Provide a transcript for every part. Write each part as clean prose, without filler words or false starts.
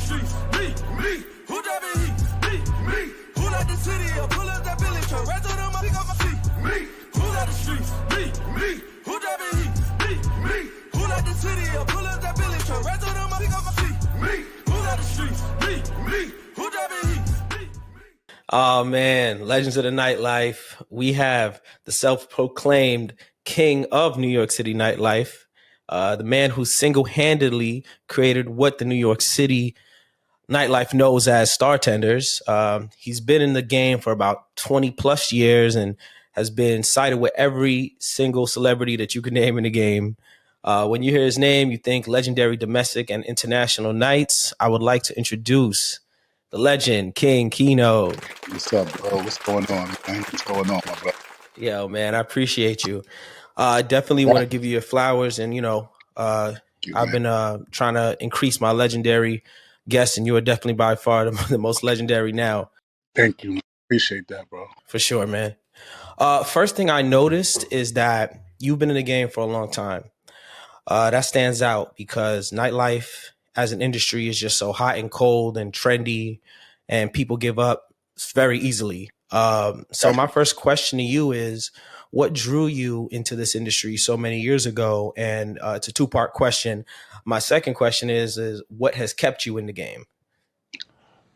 streets? Me. Who driving heat? Me. Who like the city? I pull up that Billy truck. Right to them, I pick up my feet. Me. Who like the streets? Me. Who driving heat? Me. Who like the city? I pull up that Billy truck. Right to them, I pick up my feet. Me. Who like the streets? Me. Who driving heat? Oh man, Legends of the Nightlife. We have the self-proclaimed king of New York City nightlife, the man who single-handedly created what the New York City nightlife knows as Startenders. He's been in the game for about 20 plus years and has been cited with every single celebrity that you can name in the game. When you hear his name, you think legendary domestic and international nights. I would like to introduce the legend, King Keino. What's up, bro? What's going on, man? What's going on, my brother? Yo, man, I appreciate you. I definitely want to give you your flowers. And, I've been trying to increase my legendary guests, and you are definitely by far the most legendary now. Thank you. Appreciate that, bro. For sure, man. First thing I noticed is that you've been in the game for a long time. That stands out because nightlife as an industry is just so hot and cold and trendy, and people give up very easily. So my first question to you is, what drew you into this industry so many years ago? And it's a two-part question. My second question is what has kept you in the game?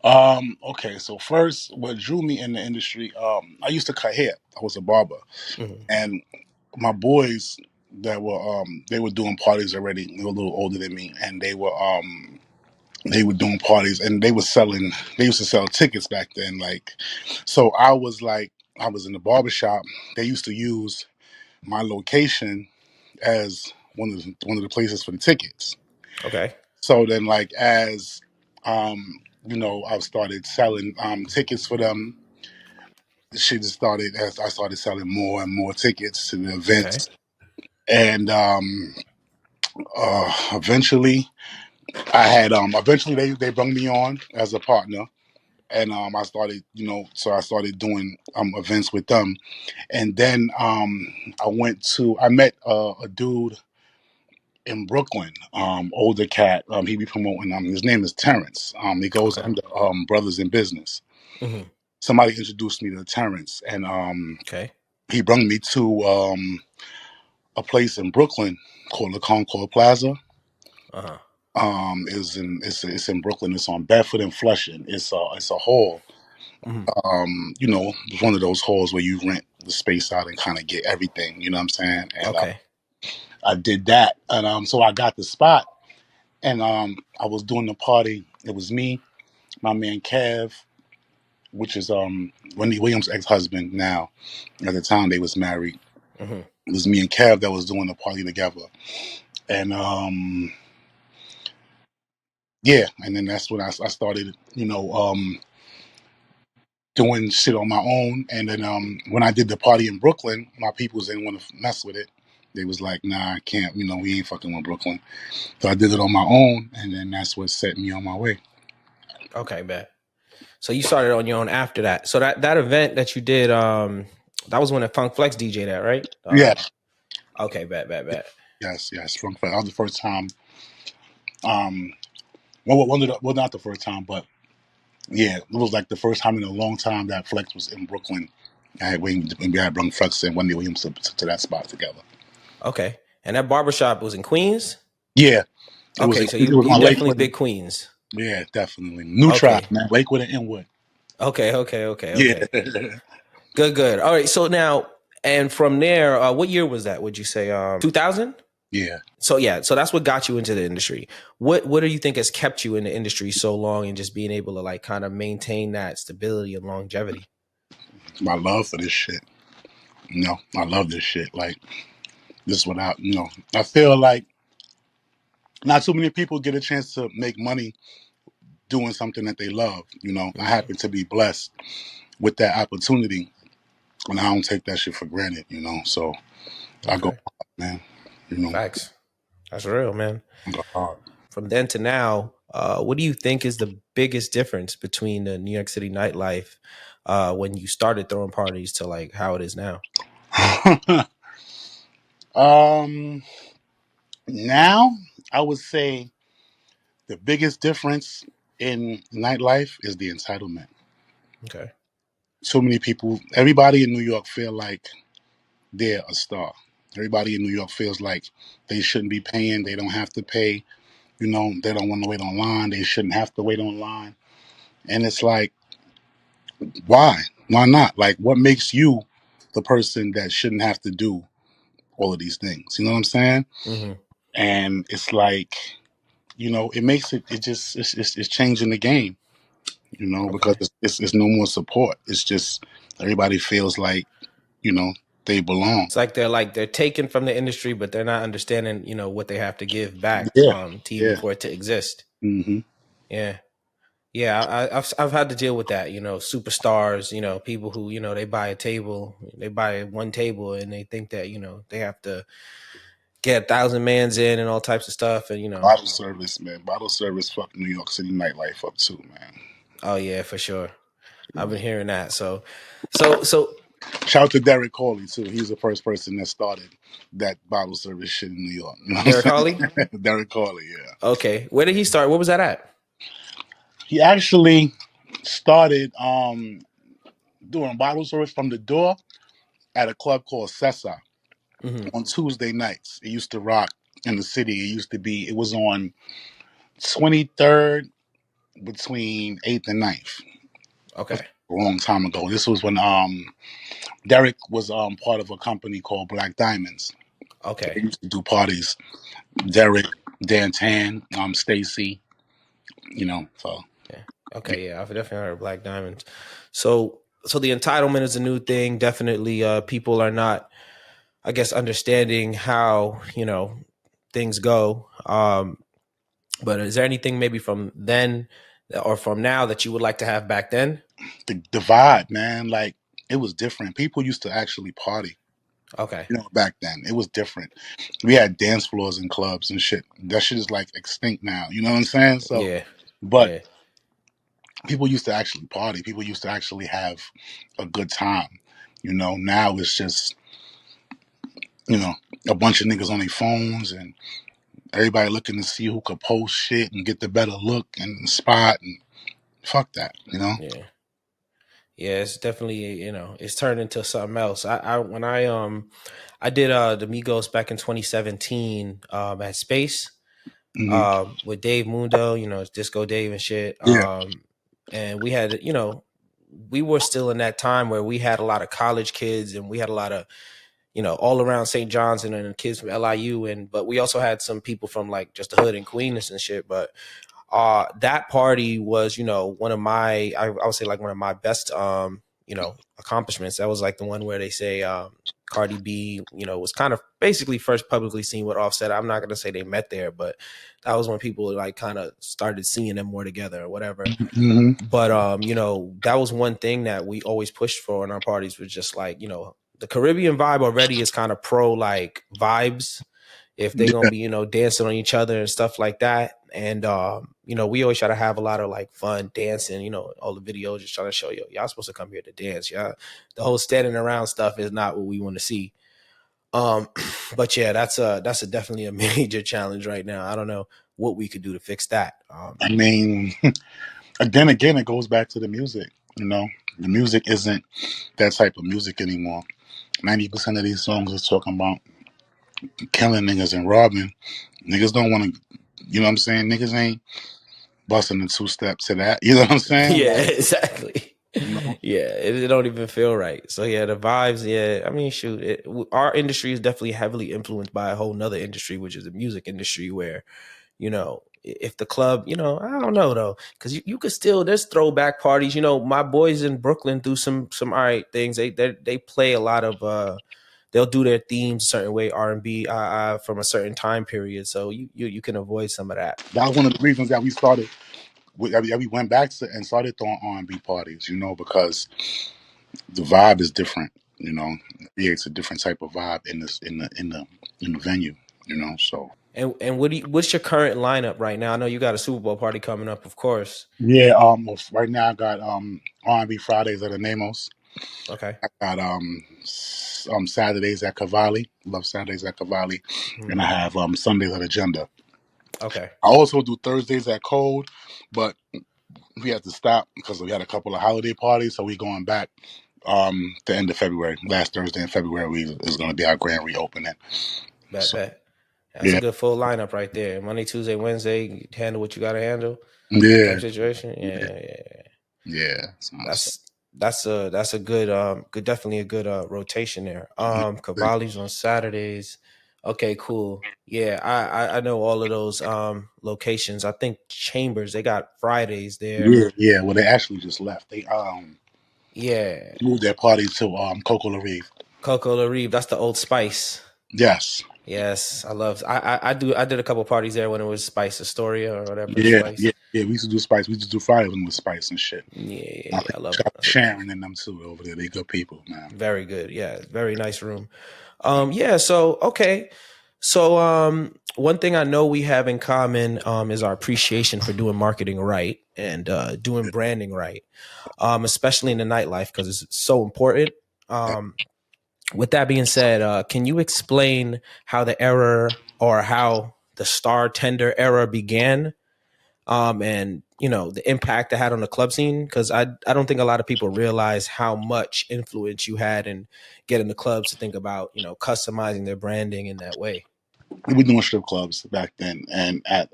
Okay, so first, what drew me in the industry, I used to cut hair. I was a barber. Mm-hmm. And my boys that were they were doing parties already. They were a little older than me, and they were doing parties, and they used to sell tickets back then. Like, so I was in the barbershop. They used to use my location as one of the places for the tickets. Okay. So then, like, as I started selling tickets for them. She just started as I started selling more and more tickets to the events, and eventually they brought me on as a partner, and I started I started doing events with them, and then I met a dude in Brooklyn, older cat. He be promoting. His name is Terrence. He goes Okay. under Brothers in Business. Mm-hmm. Somebody introduced me to Terrence, and Okay. he brought me to a place in Brooklyn called the Concord Plaza. Uh-huh. It's in Brooklyn. It's on Bedford and Flushing. It's a hall. Mm-hmm. It's one of those halls where you rent the space out and kind of get everything. You know what I'm saying? And Okay. I did that, and so I got the spot, and I was doing the party. It was me, my man Kev, which is Wendy Williams' ex-husband now. At the time they was married. Mm-hmm. It was me and Kev that was doing the party together, and yeah, and then that's when I started, doing shit on my own. And then when I did the party in Brooklyn, my peoples didn't want to mess with it. They was like, nah, I can't, we ain't fucking with Brooklyn. So I did it on my own, and then that's what set me on my way. Okay, bet. So you started on your own after that. So that event that you did, that was when the Funk Flex DJ that, right? Yeah. Okay, bet. Yes. From that was the first time. Well, not the first time, but yeah, it was like the first time in a long time that Flex was in Brooklyn. I had we had brought Flex and Wendy Williams to that spot together. Okay, and that barbershop was in Queens? Yeah. Okay, so you definitely Lakewood. big Queens. Yeah, definitely. New Tribe, man. Lakewood and Inwood. Okay. Yeah. Good. All right, so now, and from there, what year was that, would you say? 2000? Yeah. So that's what got you into the industry. What do you think has kept you in the industry so long and just being able to like kind of maintain that stability and longevity? My love for this shit. I love this shit. Like, this is what I feel like not too many people get a chance to make money doing something that they love. I happen to be blessed with that opportunity, and I don't take that shit for granted, so I go hard, man. Facts. That's real, man. I go hard. From then to now, what do you think is the biggest difference between the New York City nightlife when you started throwing parties to like how it is now? Now I would say the biggest difference in nightlife is the entitlement. Okay. So many people, everybody in New York feel like they're a star. Everybody in New York feels like they shouldn't be paying. They don't have to pay. You know, they don't want to wait online. They shouldn't have to wait online. And it's like, why? Why not? Like, what makes you the person that shouldn't have to do all of these things? You know what I'm saying? Mm-hmm. And it's like, it makes it, it's changing the game, because Okay. it's no more support. It's just everybody feels like, you know, they belong. It's like they're taken from the industry, but they're not understanding, what they have to give back Yeah. to even Yeah. for it to exist. Hmm. Yeah. Yeah, I've had to deal with that, superstars, people who, they buy a table, they buy one table and they think that, they have to get 1,000 mans in and all types of stuff. And, Bottle service, man. Bottle service fucked New York City nightlife up too, man. oh yeah, for sure. I've Yeah. been hearing that. So Shout out to Derek Hawley too. He's the first person that started that bottle service shit in New York. You know what Derek I'm Hawley. saying? Derek Hawley, yeah. Okay. Where did he start? What was that at? He actually started doing bottle service from the door at a club called Sessa Hmm. on Tuesday nights. It used to rock in the city. It was on 23rd between 8th and ninth. That's Okay. a long time ago. This was when Derek was part of a company called Black Diamonds. Okay. They used to do parties. Derek, Dan, Stacy, so Yeah. Okay. Yeah. I've definitely heard of Black Diamonds. So the entitlement is a new thing. Definitely, people are not, I guess, understanding how, things go. But is there anything maybe from then or from now that you would like to have back then? the vibe, man, like it was different. People used to actually party. Okay. Back then it was different. We had dance floors and clubs and shit. That shit is like extinct now. You know what I'm saying? So, Yeah. but Yeah. people used to actually party. People used to actually have a good time. Now it's just you know a bunch of niggas on their phones and everybody looking to see who could post shit and get the better look and spot and fuck that. Yeah. Yeah, it's definitely, it's turned into something else. I when I did the Migos back in 2017 at Space Hmm. with Dave Mundo, it's Disco Dave and shit. Yeah, And we had, we were still in that time where we had a lot of college kids and we had a lot of, all around St. John's and kids from LIU but we also had some people from like just the hood and Queens and shit. But that party was, one of my, I would say like one of my best, accomplishments. That was like the one where they say, Cardi B, was kind of basically first publicly seen with Offset. I'm not going to say they met there, but that was when people like kind of started seeing them more together or whatever. hmm, But, that was one thing that we always pushed for in our parties was just like, the Caribbean vibe already is kind of pro like vibes if they're gonna yeah. be dancing on each other and stuff like that. And we always try to have a lot of like fun dancing, all the videos just trying to show you y'all supposed to come here to dance. Yeah, the whole standing around stuff is not what we want to see. um but yeah, that's definitely a major challenge right now. I don't know what we could do to fix that. I mean, again, it goes back to the music. The music isn't that type of music anymore. 90% of these songs is talking about killing niggas and robbing. Niggas don't want to, you know what I'm saying? Niggas ain't busting the two step to that. You know what I'm saying? Yeah, Like, exactly. you know, Yeah, it don't even feel right. So yeah, the vibes. Yeah, I mean, shoot, our industry is definitely heavily influenced by a whole nother industry, which is the music industry, where if the club, I don't know though, because you could still there's throwback parties. My boys in Brooklyn do some all right things. They play a lot of they'll do their themes a certain way, R&B from a certain time period, so you can avoid some of that. that was one of the reasons that we started. That we went back to and started throwing R&B parties. Because the vibe is different. It creates a different type of vibe in the venue. So And what's your current lineup right now? I know you got a Super Bowl party coming up, of course. yeah, right now I got R&B Fridays at the Nemos. Okay. I got Saturdays at Cavalli. Love Saturdays at Cavalli, Hmm. and I have Sundays at Agenda. Okay. I also do Thursdays at Cold, but we had to stop because we had a couple of holiday parties, so we going back the end of February. Last Thursday in February is going to be our grand reopening. Bet, So bet. That's a yeah, good full lineup right there. Monday, Tuesday, Wednesday, you handle what you got to handle yeah, type situation. yeah, Yeah. yeah. So That's a good good, definitely a good rotation there. Cavalli's on Saturdays. Okay, cool. Yeah, I know all of those locations. I think Chambers, they got Fridays there. yeah, yeah. Well, they actually just left. They Yeah. moved their party to Coco La Rive. Coco La Rive, that's the Old Spice. Yes. Yes, I love. I did a couple parties there when it was Spice Astoria or whatever Yeah, Spice. yeah, yeah. We used to do Spice. We used to do Friday with Spice and shit. I Yeah, think I love shout it. out to Sharon and them too over there. They good people, man. Very good. Yeah, very nice room. Yeah, so okay. So one thing I know we have in common is our appreciation for doing marketing right and doing branding right. Especially in the nightlife because it's so important. Um with that being said, can you explain how the era or how the Startender era began? And the impact it had on the club scene, because I don't think a lot of people realize how much influence you had in getting the clubs to think about customizing their branding in that way. We were doing strip clubs back then, and at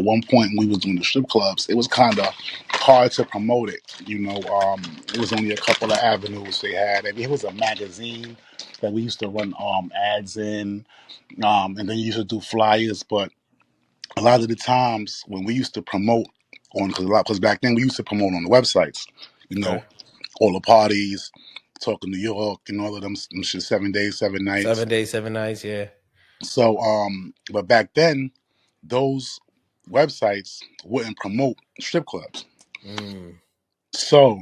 one point when we was doing the strip clubs, it was kind of hard to promote it. It was only a couple of avenues they had. I mean, it was a magazine that we used to run ads in, and then you used to do flyers. But a lot of the times when we used to promote on, because back then we used to promote on the websites, you know, Okay. all the parties, talking New York and all of them shit, 7 days, 7 nights. 7 days, 7 nights. Yeah. So, but back then, those websites wouldn't promote strip clubs. Mm, So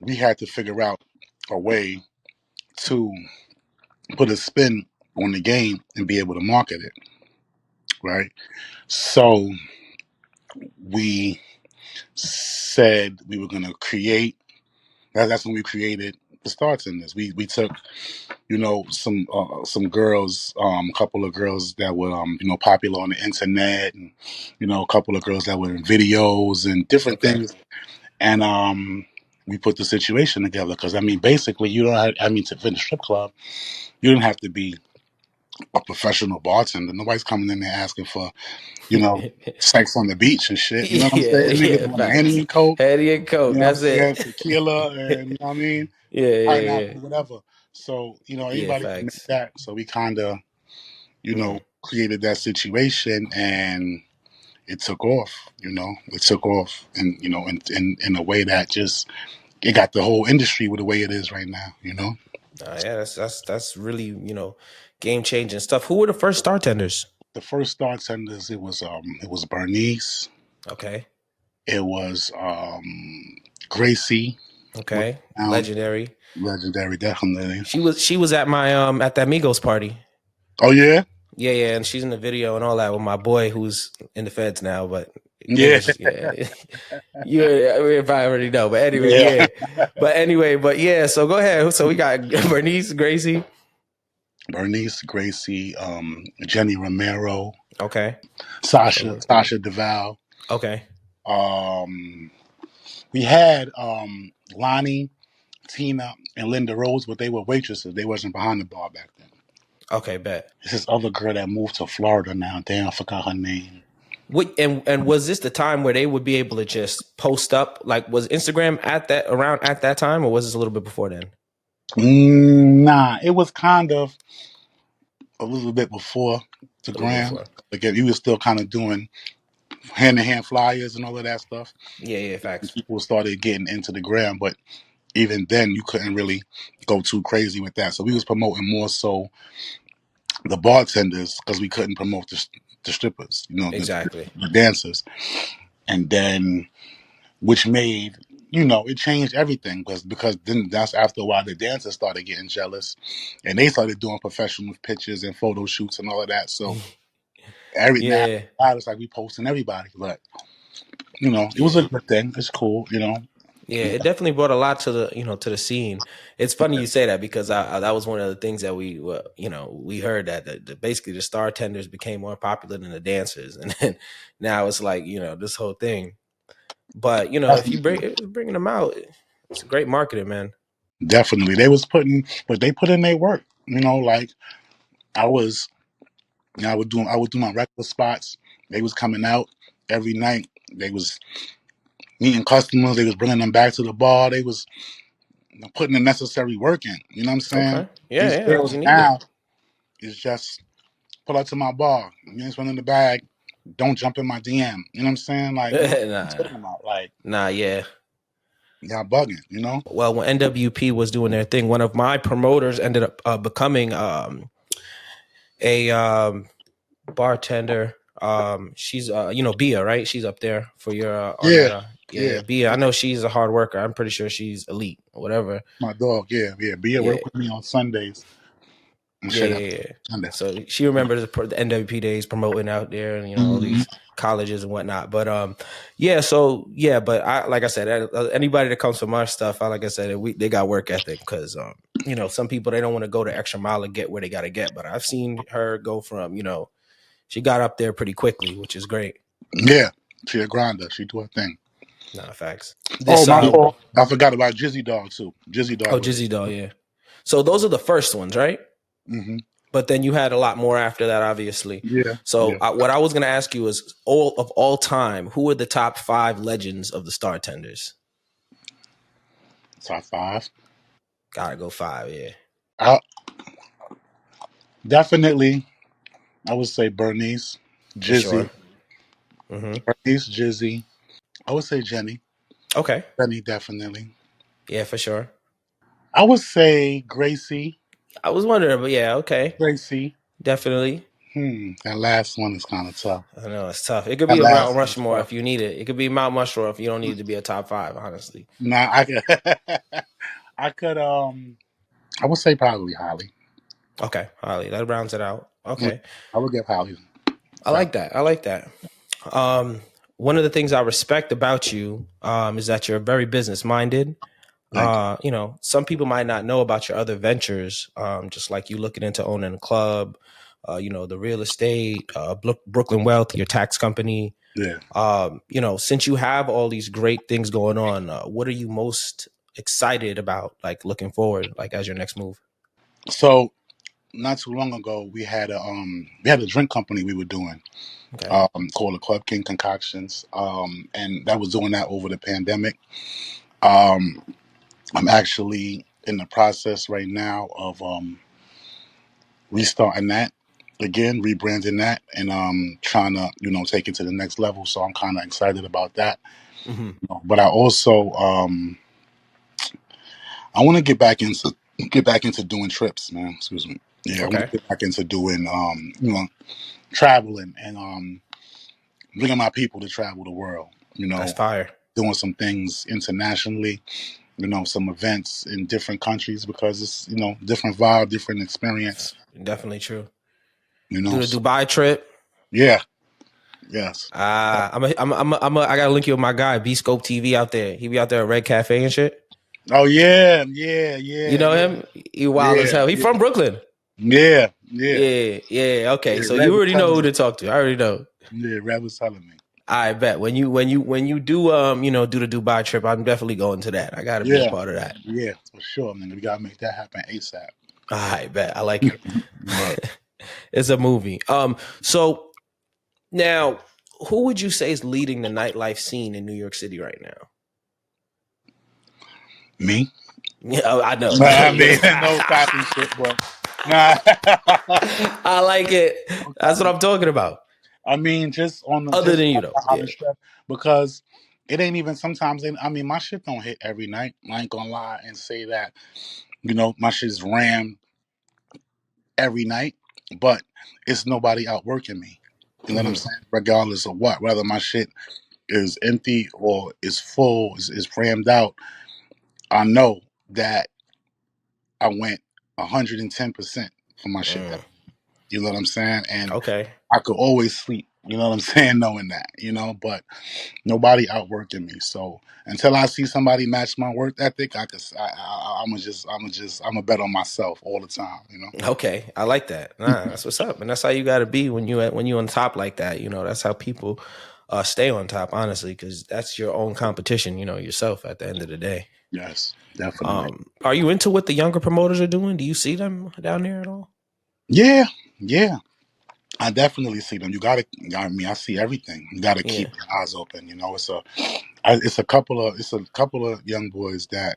we had to figure out a way to put a spin on the game and be able to market it, right? So we said we were going to create. That's when we created the Startenders. We took some girls, a couple of girls that were popular on the internet, and a couple of girls that were in videos and different okay. things, and we put the situation together. Because I mean, basically, you don't have, I mean, to finish strip club, you don't have to be a professional bartender. Nobody's coming in there asking for you know sex on the beach and shit. You know what I'm Yeah, saying? Niggas yeah, want a Henny facts. and Coke. Hattie and You Coke, know what I'm that's saying? it. Tequila and you know what I mean? Yeah, yeah, yeah. Pineapple, whatever. So, Yeah, anybody can make facts. that. So we kind of, Mm. created that situation and it took off, it took off and, in a way that just, it got the whole industry with the way it is right now. Yeah, that's really, game changing stuff. Who were the first Startenders? The first bartenders, it was Bernice, Okay. it was Gracie, went Okay. down, Legendary. legendary, definitely. She was at my at that Migos party. Oh yeah? Yeah, yeah, and she's in the video and all that with my boy who's in the feds now, but Yeah. niggas just yeah. You probably already know. But anyway, Yeah. yeah. But yeah, so go ahead. So we got Bernice, Gracie. Bernice, Gracie, Jenny Romero, Okay. Sasha, So Sasha DeVal. okay. Um, we had Lonnie, Tina, and Linda Rose, but they were waitresses. They wasn't behind the bar back then. Okay, bet. It's this other girl that moved to Florida now. Damn, I forgot her name. What and was this the time where they would be able to just post up? Like, was Instagram at that time, or was this a little bit before then? Nah, it was kind of a little bit before the A little bit gram. before. Again, you was still kind of doing hand-to-hand flyers and all of that stuff. Yeah, yeah, facts. People started getting into the gram, but even then you couldn't really go too crazy with that. So we was promoting more so the bartenders because we couldn't promote the strippers, Exactly. the dancers. And then, which made, it changed everything because then that's after a while the dancers started getting jealous and they started doing professional pictures and photo shoots and all of that. So every now Yeah, it's like we posting everybody, but it was yeah. a good thing. It's cool. Yeah, it definitely brought a lot to the scene. It's funny you say that because that was one of the things that we heard that basically the star tenders became more popular than the dancers, and then now it's like this whole thing. But you know, if you bringing them out, it's great marketing, man. Definitely, but they put in their work. You know, like I was, you know, I would do my regular spots. They was coming out every night. They was meeting customers. They was bringing them back to the bar. They was, you know, putting the necessary work in. You know what I'm saying? Okay, yeah, These yeah, because girls you need it. now is just pull up to my bar. You ain't running the bag. Don't jump in my DM. You know what I'm saying? Like, what you Nah, talking about? Like, nah, yeah. y'all bugging. You know? Well, when NWP was doing their thing, one of my promoters ended up becoming a bartender. She's you know, Bia, right? She's up there for your on Yeah, that. Yeah, yeah. yeah, Bia. I know she's a hard worker. I'm pretty sure she's elite or whatever. My dog. Yeah, yeah. Be at Yeah, work with me on Sundays and yeah, shit. yeah, yeah. Sunday. So she remembers the NWP days promoting out there, and you know all Hmm. these colleges and whatnot. But yeah. So yeah, but I like I said, anybody that comes from our stuff, like I said, they got work ethic because you know some people they don't want to go the extra mile and get where they got to get. But I've seen her go from you know she got up there pretty quickly, which is great. Yeah, she a grinder. She do her thing. Nah, facts. Oh, This my fault. I forgot about Jizzy Dog too. Jizzy oh Dog was. Jizzy Doll, yeah. So those are the first ones, right? Hmm. But then you had a lot more after that, obviously. Yeah, So yeah. what I was going to ask you is, all time, who are the top 5 legends of the Startenders? Top five. Gotta go 5, yeah, I definitely. I would say Bernice, for sure. Jizzy, Hmm. Bernice, Jizzy. I would say Jenny. Okay, Jenny definitely. yeah, for sure. I would say Gracie. I was wondering, but yeah, okay, Gracie. definitely. That last one is kind of tough. I know it's tough. It could That be a Mount last one is Rushmore tough. if you need it. It could be Mount Rushmore if you don't need it to be a top 5. Honestly. Nah, I could. I could. I would say probably Holly. Okay, Holly, that rounds it out. Mm, Okay, I would give Holly. I like that. I like that. Um, one of the things I respect about you is that you're very business minded. Thank you. You know, some people might not know about your other ventures, just like you looking into owning a club, you know, the real estate, Brooklyn Wealth, your tax company. Yeah. You know, since you have all these great things going on, what are you most excited about, like looking forward, like as your next move? So not too long ago, we had a drink company we were doing Okay. called the Club King Concoctions, and that was doing that over the pandemic. Um, I'm actually in the process right now of restarting that again, rebranding that, and trying to take it to the next level. So I'm kind of excited about that. Hmm. But I also I want to get back into doing trips, man. Excuse me. Yeah, I want to Okay. get back into doing traveling and bringing my people to travel the world. That's fire. Doing some things internationally. Some events in different countries because it's different vibe, different experience. Definitely true. Do the So Dubai trip. yeah, yes. I gotta link you with my guy, B Scope TV out there. He be out there at Red Cafe and shit. Oh yeah, yeah, You yeah, know yeah, him? He wild as yeah, hell. He yeah, from Brooklyn. yeah, yeah. Yeah, yeah. Okay, Yeah, so Red you was already know telling who me. to talk to. I already know. Yeah, Red was telling me. I bet when you do you know do the Dubai trip, I'm definitely going to that. I got to be a Yeah, part of that. yeah, for sure, man. We gotta make that happen ASAP. I bet I like it. Right. It's a movie. So now, who would you say is leading the nightlife scene in New York City right now? Me? Yeah, I know. I mean, no capping shit, but nah. I like it. No That's what capping. I'm talking about. I mean, Other than you, though, on yeah. the strip because it ain't even sometimes. I mean, my shit don't hit every night. I ain't gonna lie and say that. My shit's rammed every night, but it's nobody out working me. You know what I'm Hmm. saying? Regardless of what, whether my shit is empty or is full, is rammed out, I know that I went 110% for my shit. Mm, You know what I'm saying? And okay. I could always sleep. You know what I'm saying? Knowing that, but nobody outworking me. So until I see somebody match my work ethic, I'm gonna bet on myself all the time. Okay, I like that. Nah, that's what's up, and that's how you got to be when you on top like that. You know, that's how people stay on top, honestly, because that's your own competition, yourself at the end of the day. Yes, definitely. Are you into what the younger promoters are doing? Do you see them down there at all? Yeah, yeah. I definitely see them. I mean, I see everything. You got to Yeah. keep your eyes open. It's a couple of young boys that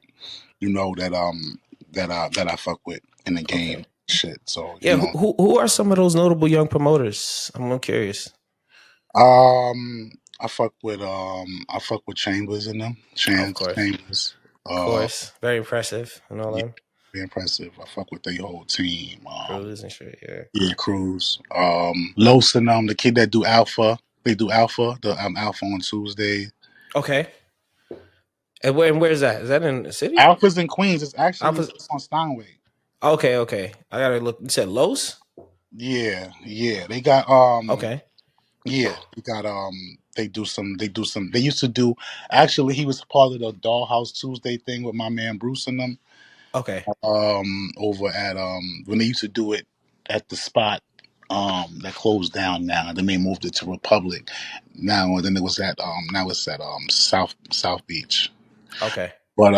that I fuck with in the game. Okay. Shit. So Yeah. Who are some of those notable young promoters? I'm curious. I fuck with Chambers in them. Of Chance course. Chambers. Of Uh, course. Very impressive and all yeah, that. very impressive. I fuck with their whole team. Cruise and shit. Yeah. Yeah, Cruz. Los and the kid that do Alpha. They do Alpha. The Alpha on Tuesday. Okay. And where is that? Is that in the city? Alpha's in Queens. Alpha's. It's on Steinway. Okay. Okay. I gotta look. You said Los? Yeah, yeah. They got Okay. yeah, they used to do, actually he was part of the Dollhouse Tuesday thing with my man Bruce and them. Okay. Over at when they used to do it at the spot that closed down now, and then they moved it to Republic now, and then it was at now it's at South Beach. Okay. But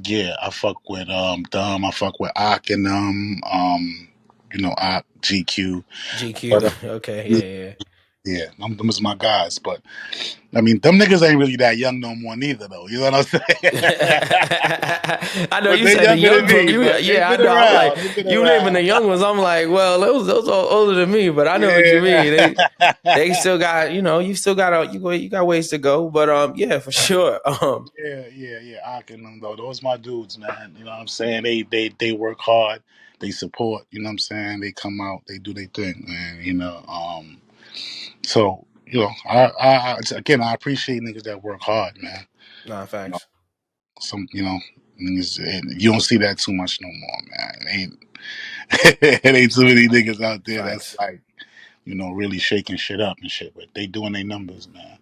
yeah, I fuck with Dumb, I fuck with Ock and Ock, GQ. GQ. But Okay. Yeah. Yeah. yeah, them is my guys. But I mean, them niggas ain't really that young no more neither, though. You know what I'm saying? I know But you they said the younger young, than me. But they yeah, I been know. I'm like, around. They been you naming around. the young ones. I'm like, well, those are older than me, but I know what you mean. Yeah. They still got, you still got you got ways to go, but yeah, for sure. Yeah. I can them though. Those my dudes, man. You know what I'm saying? They work hard. They support. You know what I'm saying? They come out. They do their thing, man. So again, I appreciate niggas that work hard, man. Nah, You know, facts, niggas, you don't see that too much no more, man. It ain't too many niggas out there that's facts. like, really shaking shit up and shit. But they doing their numbers, man.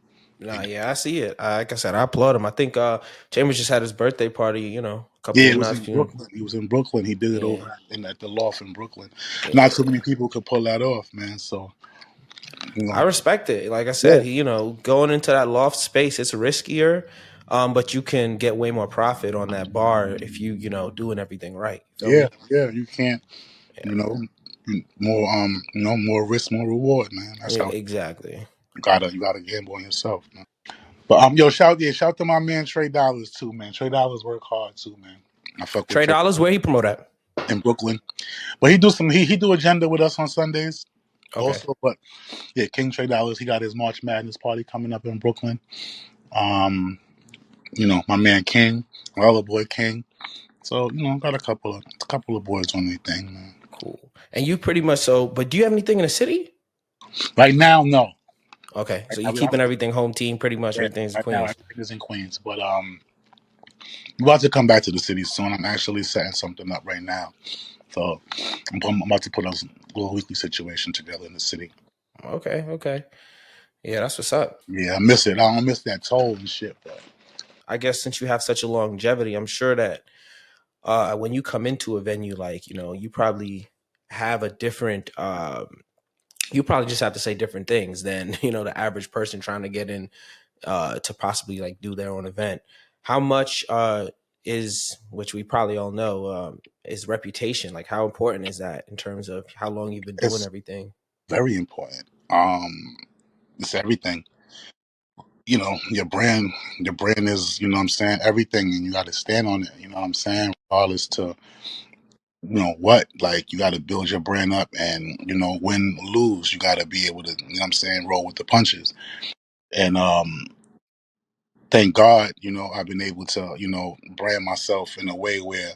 They Nah, do. yeah, I see it. Like I said, I applaud him. I think Chambers just had his birthday party, a couple Yeah, of it was nights. in Brooklyn. He was in Brooklyn. He did it Yeah, over at the loft in Brooklyn. Not too yeah. many people could pull that off, man. So you I know, respect it. Like I yeah, said, going into that loft space, it's riskier, but you can get way more profit on that bar if doing everything right. You feel yeah, me? yeah. You can't, Yeah, you know, more risk, more reward, man. That's yeah, how exactly. you gotta gamble on yourself, man. But shout to my man Trey Dollars too, man. Trey Dollars work hard too, man. I fuck with Trey Trey Dollars, where he promote at? in Brooklyn, but he do agenda with us on Sundays Okay, also. But yeah, King Trey Dollars, he got his March Madness party coming up in Brooklyn. Um, my man King, my other boy King. So got a couple of boys on their thing, man. cool. And you pretty much but do you have anything in the city? Right now, no. Okay, Right so now, you keeping everything home team, pretty much everything's in right now Queens. everything is in Queens, but I'm about to come back to the city soon. I'm actually setting something up right now, so I'm about to put a little weekly situation together in the city. Okay, okay. Yeah, that's what's up. Yeah, I miss it. I don't miss that toll and shit, but I guess since you have such a longevity, I'm sure that when you come into a venue, like you probably have a different you probably just have to say different things than the average person trying to get in to possibly like do their own event. How much is, which we probably all know, is reputation? Like how important is that in terms of how long you've been doing it's everything? very important. It's everything. Your brand is, what I'm saying, everything, and you got to stand on it. You know what I'm saying, regardless to what, like, you got to build your brand up, and win, lose, you got to be able to, what I'm saying, roll with the punches. And thank God, I've been able to, brand myself in a way where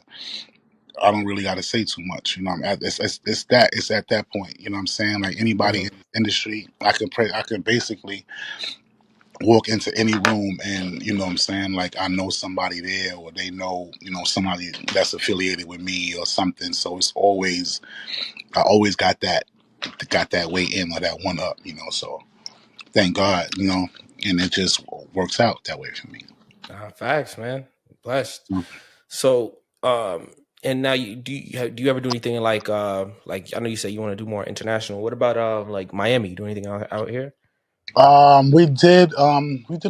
I don't really got to say too much. It's at that point. You know what I'm saying? Like anybody Hmm. in the industry, I can basically walk into any room, and what I'm saying, like, I know somebody there, or they know, somebody that's affiliated with me or something. So I always got that way in, or that one up. So thank God, and it just works out that way for me. Facts, man. Blessed. So, and now do you ever do anything like I know you say you want to do more international. What about like Miami? Do anything out here? We did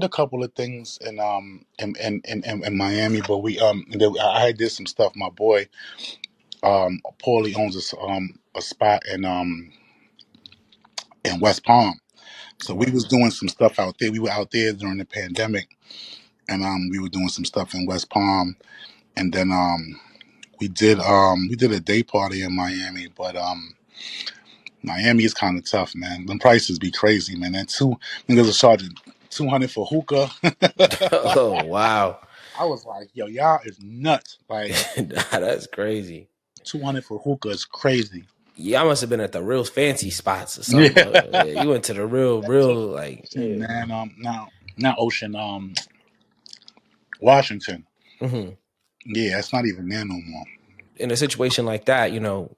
a couple of things in Miami, but I did some stuff. My boy Paulie owns a spot in West Palm, so we Okay. was doing some stuff out there. We were out there during the pandemic, and we were doing some stuff in West Palm, and then we did a day party in Miami, but Miami is kind of tough, man. The prices be crazy, man. And two niggas are charging 200 for hookah. Oh wow. I was like, yo, y'all is nuts. Like That's crazy. 200 for hookah is crazy. Yeah, I must have been at the real fancy spots or something. Yeah. Yeah, you went to the real like Ocean, yeah. man. Now not Ocean, Washington. Hmm. Yeah, it's not even there no more. In a situation like that,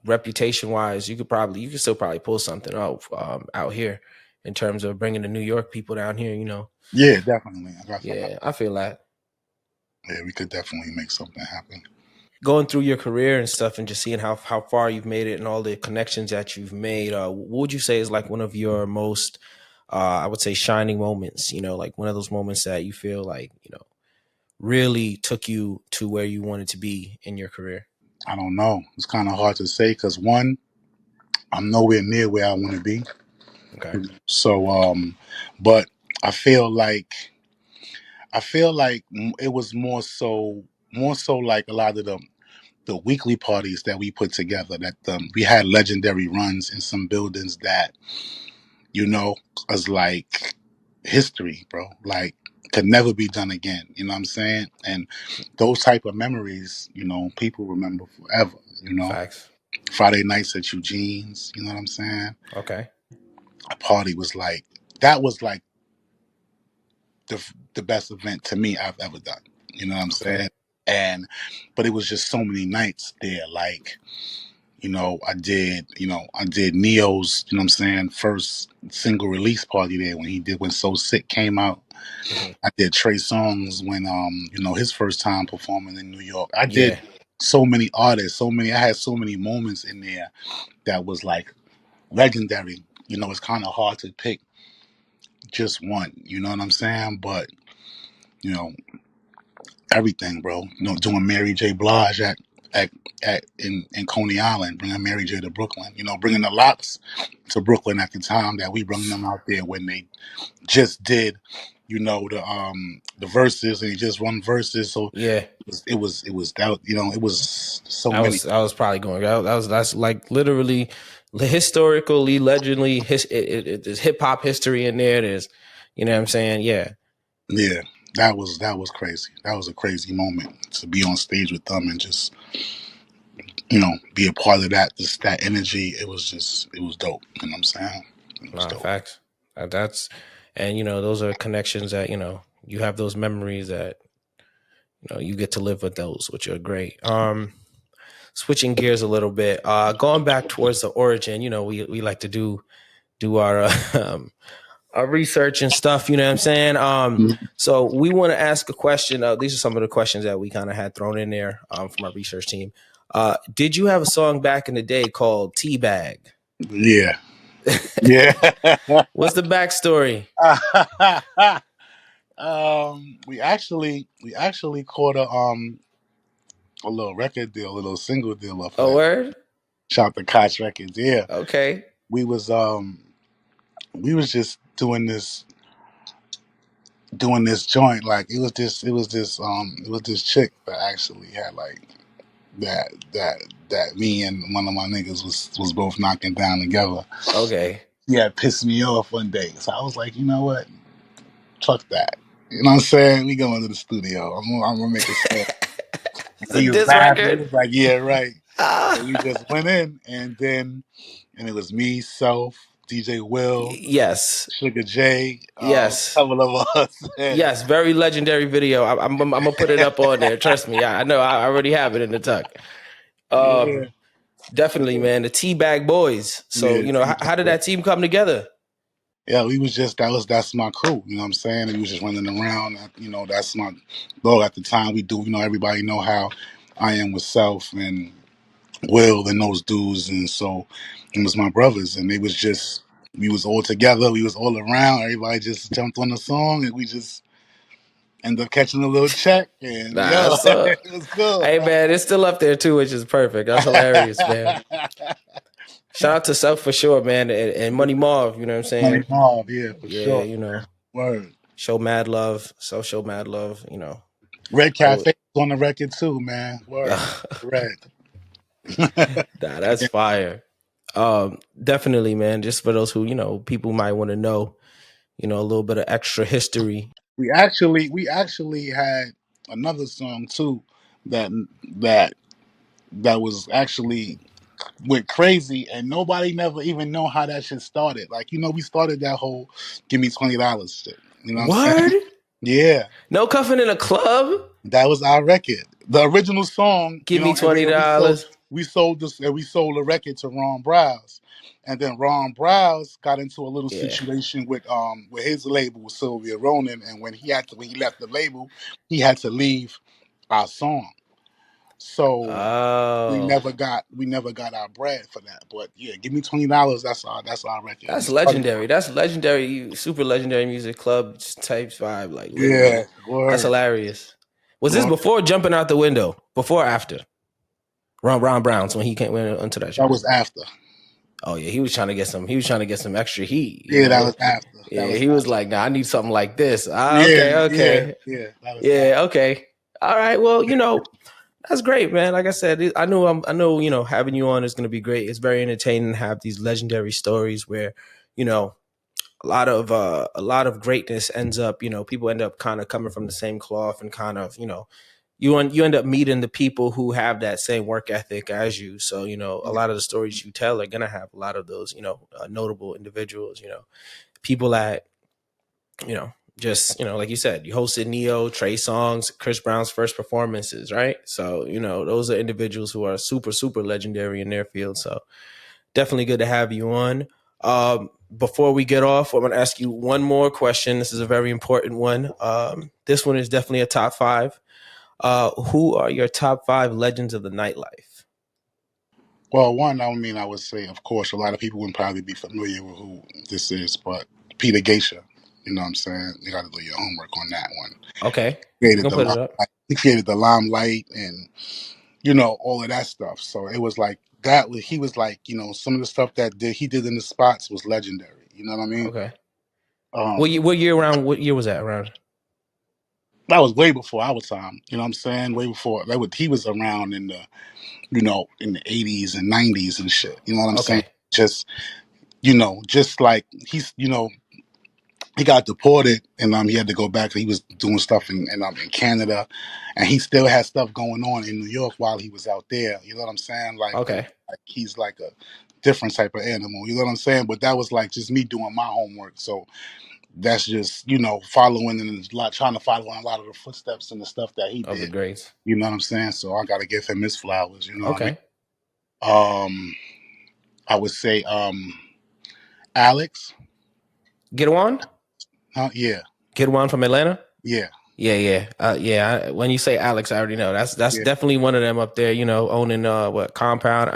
reputation wise, you could still probably pull something off out here in terms of bringing the New York people down here. Yeah, definitely. Yeah, I feel that. Yeah, we could definitely make something happen. Going through your career and stuff, and just seeing how far you've made it and all the connections that you've made, what would you say is like one of your most, I would say, shining moments? Like one of those moments that you feel like really took you to where you wanted to be in your career. I don't know. It's kind of hard to say because one, I'm nowhere near where I want to be. Okay. So, but I feel like it was more so like a lot of the weekly parties that we put together. That we had legendary runs in some buildings that you know was like history, bro. Like could never be done again. You know what I'm saying? And those type of memories, people remember forever. Facts. Friday nights at Eugene's. You know what I'm saying? Okay. A party was like that was like the best event to me I've ever done. You know what I'm Okay. saying? And but it was just so many nights there. Like, I did Neo's, you know what I'm saying, first single release party there when So Sick came out. Hmm. I did Trey Songz when his first time performing in New York. I did Yeah. so many artists, I had so many moments in there that was like legendary. It's kind of hard to pick just one, you know what I'm saying? But, you know, everything, bro. Doing Mary J. Blige at in Coney Island, bringing Mary J. to Brooklyn. Bringing the Locks to Brooklyn at the time that we bring them out there when they just did, the verses and he just run verses. So Yeah. it was that it was so I many. was I was probably going. That's like literally historically, legendly, there's hip hop history in there. There's, you know what I'm saying? Yeah. Yeah, that was crazy. That was a crazy moment to be on stage with them and just be a part of that. Just that energy. It was dope. You know what I'm saying? It was Nah, dope. facts. That's and those are connections that you have those memories that you get to live with those, which are great. Switching gears a little bit, going back towards the origin. We like to do our our research and stuff. You know what I'm saying? Mhm. So we want to ask a question. These are some of the questions that we kind of had thrown in there from our research team. Did you have a song back in the day called Teabag? Yeah. Yeah. What's the backstory? We actually caught a little record deal, a little single deal off of A that. word? Shout to Koch Records. Yeah. Okay. We was just doing this joint. Like it was this chick that actually had like that me and one of my niggas was both knocking down together. Okay. Yeah, it pissed me off one day. So I was like, you know what? Fuck that. You know what I'm saying? We going to the studio. I'm gonna make a song. It's And a he was diss laughing. He record. was like, yeah, right. Ah. So we just went in and it was me, Self, DJ Will, Yes. Sugar J, a Yes. couple of us. And Yes. Very legendary video. I'm gonna put it up on there. Trust me. I know. I already have it in the tuck. yeah. Definitely, man. The Teabag Boys. So, Yeah, how did that team come together? yeah, we was just that's my crew, you know what I'm saying? We was just running around, that's my dog at the time. We do, everybody know how I am with Self and Will and those dudes, and so it was my brothers, and they was just We was all together. We was all around. Everybody just jumped on the song, and we just ended up catching a little check. And Nah, yo, it's it was good. hey man, it's still up there too, which is perfect. That's hilarious, man. Shout out to Self for sure, man, and Money Marv. You know what I'm Money saying? Mob, yeah, for Yeah, sure. you know, Word. show mad love, Self show mad love. You know, Red oh, Cafe was on the record too, man. Word. Red. nah, that's fire. Definitely, man. Just for those who people might want to know, a little bit of extra history. We actually had another song too that that that was actually went crazy, and nobody never even know how that shit started. Like, we started that whole "give me $20" shit. You know what I'm saying? Word? Yeah, No cuffing in a club. that was our record. The original song, Give me and twenty then we sold dollars. we sold this and we sold the record to Ron Browse, and then Ron Browse got into a little Yeah. situation with his label with Sylvia Ronan, and when he left the label, he had to leave our song. So Oh, we never got our bread for that. But yeah, give me $20. That's our record. We that's started. legendary. That's legendary. Super legendary music club type vibe. Like Yeah, literally, that's word, hilarious. Was this word. before jumping out the window? Before or after? Ron Browns when he came went into that That joint. was after. Oh yeah, he was trying to get some. He was trying to get some extra heat. Yeah, that was after. That Yeah, was he was after. like, "Nah, I need something like this." Ah, Yeah, okay, yeah, okay, yeah. That was after. yeah, okay. All right. Well, that's great, man. Like I said, I know, having you on is going to be great. It's very entertaining to have these legendary stories where, you know, a lot of greatness ends up, people end up kind of coming from the same cloth and kind of, you end up meeting the people who have that same work ethic as you. So, a Yeah, lot of the stories you tell are going to have a lot of those, notable individuals, people that, just, like you said, you hosted Neo, Trey Songz, Chris Brown's first performances, right? So, those are individuals who are super, super legendary in their field. So definitely good to have you on. Before we get off, I'm going to ask you one more question. This is a very important one. This one is definitely a top five. Who are your top five legends of the nightlife? well, one, I would say, of course, a lot of people wouldn't probably be familiar with who this is, but Peter Geisha. You know what I'm saying? You got to do your homework on that one. Okay, we Created can the put it up. limelight. He created the limelight, and all of that stuff. So it was like that. He was like, some of the stuff he did in the spots was legendary. You know what I mean? Okay. Um, What year was that around? that was way before our time. You know what I'm saying? Way before he was around in the 80s and 90s and shit. You know what I'm saying? Okay. Just just like he got deported, and he had to go back. He was doing stuff in Canada, and he still had stuff going on in New York while he was out there. You know what I'm saying? Okay. Like he's like a different type of animal. You know what I'm saying? But that was like just me doing my homework. So that's just following and trying to follow in a lot of the footsteps and the stuff that he Of the did. greats. You know what I'm saying? So I got to give him his flowers. You know what I mean? Okay. I would say Alex. Get one. Huh? Yeah, Get one from Atlanta. yeah, Yeah, yeah, yeah. When you say Alex, I already know that's yeah, definitely one of them up there. Owning what Compound,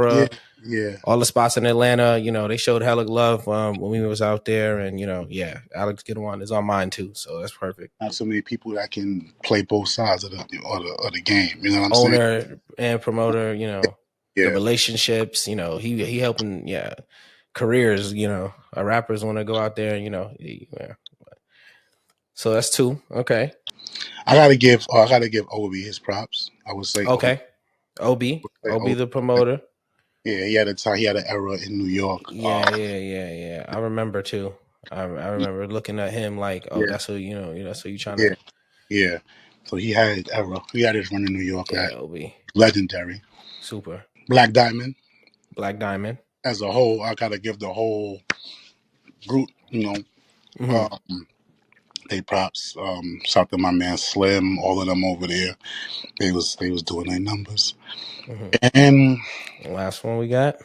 yeah, Opera, yeah. all the spots in Atlanta. They showed hella love when we was out there, and yeah, Alex Gidwan is on mine too, so that's perfect. Not so many people that can play both sides of the game. You know what I'm saying? Owner and promoter, the Yeah, relationships. He helping careers. Rappers want to go out there, yeah. So that's two. Okay, I gotta give Obi his props. I would say Obi. okay. Ob Obi the promoter. yeah, he had a time. He had an era in New York. Yeah, yeah, yeah, yeah. I remember too. I remember looking at him like, oh, Yeah, that's who that's who you trying yeah, to. yeah. So he had his era. He had his run in New York. That Yeah, Ob, legendary. super. Black Diamond Black Diamond. as a whole. I gotta give the whole group. Hmm. Um, they props. Shout out to my man Slim. All of them over there. They was doing their numbers. Hmm. And Last one we got.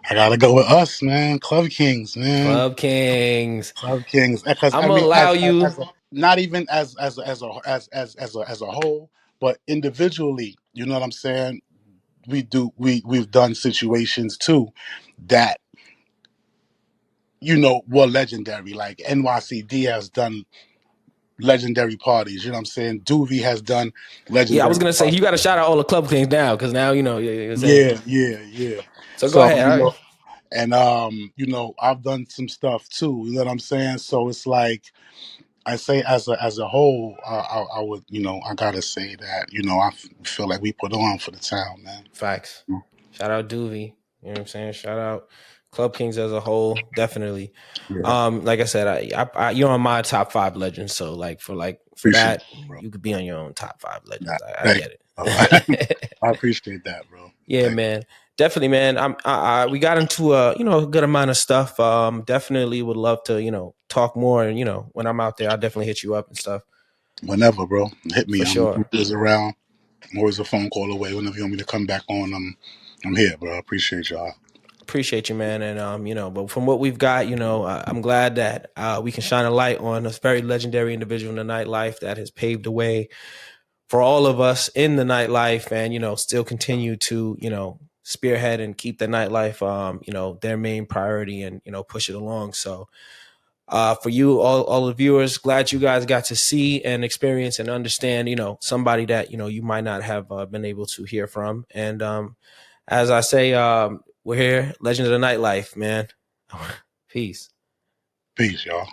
I gotta go with us, man. Club Kings, man. Club Kings. Club Kings. Because I'm I gonna mean, allow as you. a, not even as a whole, but individually. You know what I'm saying? We've done situations too that were legendary. Like NYCD has done legendary parties. You know what I'm saying? Doovie has done Yeah, I was legendary gonna say you parties. got to shout out all the club kings now because now you know you're saying. Yeah. So go So, ahead. All right. and I've done some stuff too. You know what I'm saying? So it's like I say, as a whole, I would, I gotta say that, feel like we put on for the town, man. Facts. Shout out Doovie. You know what I'm saying? Shout out Club Kings as a whole. Definitely. Yeah, Like I said, you're on my top 5 legends. So for appreciate that, that, bro. you could be on your own top 5 legends. That, I thank you, get bro. it. I appreciate that, bro. Yeah, Thank man. Definitely, man. We got into a good amount of stuff. Definitely would love to talk more. And when I'm out there, I'll definitely hit you up and stuff you. Whenever, bro, hit me. for I'm sure. always around. I'm always a phone call away. Whenever you want me to come back on, I'm here, bro. I appreciate y'all. Appreciate you, man. And but from what we've got, I'm glad that we can shine a light on this very legendary individual in the nightlife that has paved the way for all of us in the nightlife, and still continue to spearhead and keep the nightlife their main priority, and push it along. So for you, all the viewers, glad you guys got to see and experience and understand somebody that you might not have been able to hear from. And as I say, we're here, Legend of the Nightlife, man. Peace. Peace, y'all.